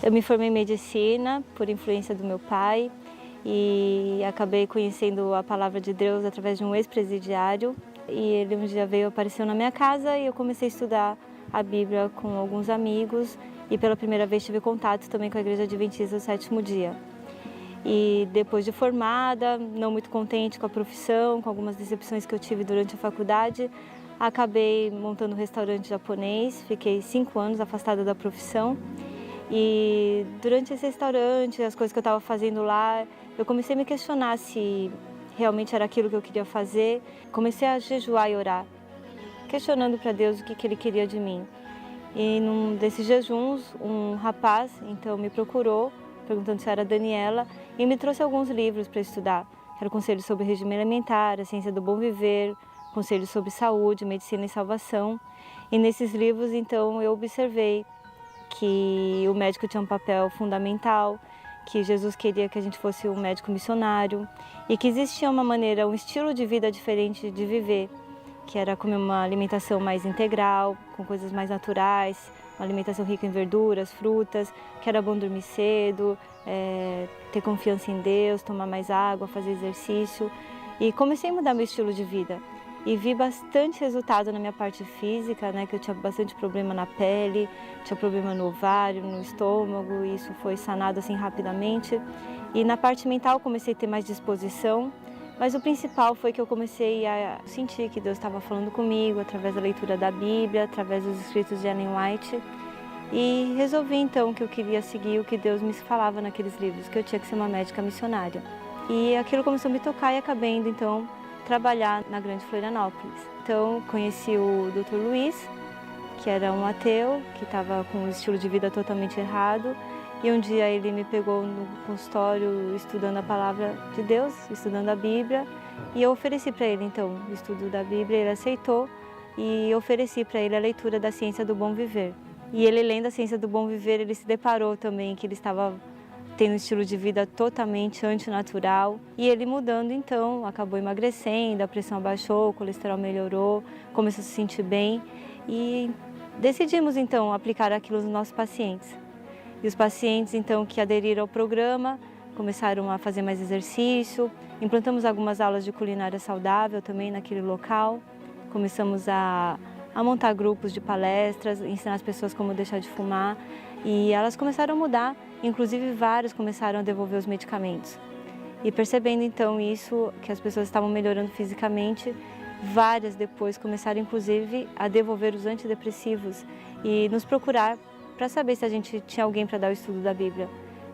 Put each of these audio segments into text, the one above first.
Eu me formei em medicina por influência do meu pai e acabei conhecendo a palavra de Deus através de um ex-presidiário. E ele um dia apareceu na minha casa e eu comecei a estudar a Bíblia com alguns amigos e pela primeira vez tive contato também com a Igreja Adventista do Sétimo Dia. E depois de formada, não muito contente com a profissão, com algumas decepções que eu tive durante a faculdade, acabei montando um restaurante japonês, fiquei 5 anos afastada da profissão. E durante esse restaurante, as coisas que eu estava fazendo lá, eu comecei a me questionar se realmente era aquilo que eu queria fazer. Comecei a jejuar e orar, questionando para Deus o que Ele queria de mim. E num desses jejuns, um rapaz então me procurou, perguntando se eu era Daniela, e me trouxe alguns livros para estudar. Era Conselhos sobre Regime Alimentar, A Ciência do Bom Viver, Conselhos sobre Saúde, Medicina e Salvação. E nesses livros, então, eu observei que o médico tinha um papel fundamental, que Jesus queria que a gente fosse um médico missionário e que existia uma maneira, um estilo de vida diferente de viver, que era comer uma alimentação mais integral, com coisas mais naturais, uma alimentação rica em verduras, frutas, que era bom dormir cedo, ter confiança em Deus, tomar mais água, fazer exercício. E comecei a mudar meu estilo de vida. E vi bastante resultado na minha parte física, né, que eu tinha bastante problema na pele, tinha problema no ovário, no estômago, e isso foi sanado assim rapidamente. E na parte mental comecei a ter mais disposição, mas o principal foi que eu comecei a sentir que Deus estava falando comigo através da leitura da Bíblia, através dos escritos de Ellen White. E resolvi então que eu queria seguir o que Deus me falava naqueles livros, que eu tinha que ser uma médica missionária. E aquilo começou a me tocar e acabei indo então trabalhar na Grande Florianópolis. Então conheci o Dr. Luiz, que era um ateu, que estava com um estilo de vida totalmente errado. E um dia ele me pegou no consultório estudando a palavra de Deus, estudando a Bíblia. E eu ofereci para ele então o estudo da Bíblia, ele aceitou. E ofereci para ele a leitura da Ciência do Bom Viver. E ele lendo a Ciência do Bom Viver, ele se deparou também que ele estava tendo um estilo de vida totalmente antinatural. E ele mudando então, acabou emagrecendo, a pressão abaixou, o colesterol melhorou, começou a se sentir bem. E decidimos então aplicar aquilo nos nossos pacientes. E os pacientes então que aderiram ao programa começaram a fazer mais exercício, implantamos algumas aulas de culinária saudável também naquele local, começamos a montar grupos de palestras, ensinar as pessoas como deixar de fumar e elas começaram a mudar, inclusive várias começaram a devolver os medicamentos. E percebendo então isso, que as pessoas estavam melhorando fisicamente, várias depois começaram inclusive a devolver os antidepressivos e nos procurar para saber se a gente tinha alguém para dar o estudo da Bíblia.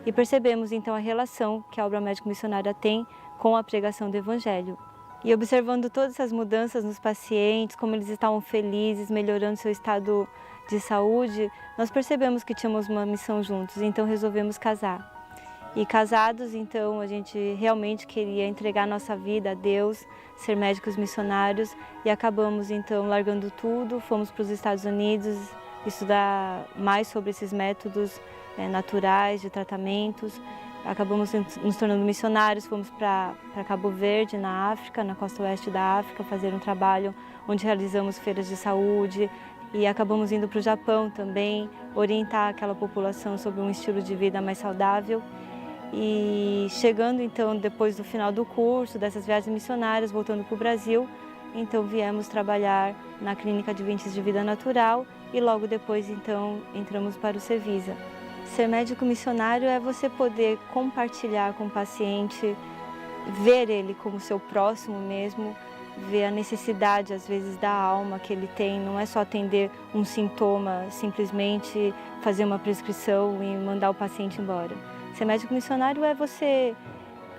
E percebemos então a relação que a obra médico missionária tem com a pregação do Evangelho. E observando todas essas mudanças nos pacientes, como eles estavam felizes, melhorando seu estado de saúde, nós percebemos que tínhamos uma missão juntos, então resolvemos casar. E casados, então, a gente realmente queria entregar nossa vida a Deus, ser médicos missionários e acabamos então largando tudo, fomos para os Estados Unidos estudar mais sobre esses métodos naturais de tratamentos. Acabamos nos tornando missionários, fomos para Cabo Verde, na África, na costa oeste da África, fazer um trabalho onde realizamos feiras de saúde e acabamos indo para o Japão também, orientar aquela população sobre um estilo de vida mais saudável. E chegando então, depois do final do curso, dessas viagens missionárias, voltando para o Brasil, então viemos trabalhar na Clínica Adventista de Vida Natural e logo depois então entramos para o Cevisa. Ser médico missionário é você poder compartilhar com o paciente, ver ele como seu próximo mesmo, ver a necessidade às vezes da alma que ele tem, não é só atender um sintoma, simplesmente fazer uma prescrição e mandar o paciente embora. Ser médico missionário é você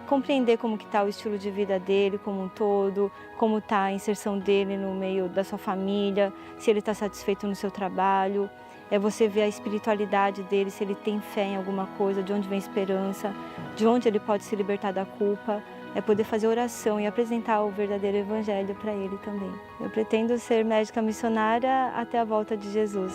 compreender como que está o estilo de vida dele como um todo, como está a inserção dele no meio da sua família, se ele está satisfeito no seu trabalho. É você ver a espiritualidade dele, se ele tem fé em alguma coisa, de onde vem a esperança, de onde ele pode se libertar da culpa. É poder fazer oração e apresentar o verdadeiro evangelho para ele também. Eu pretendo ser médica missionária até a volta de Jesus.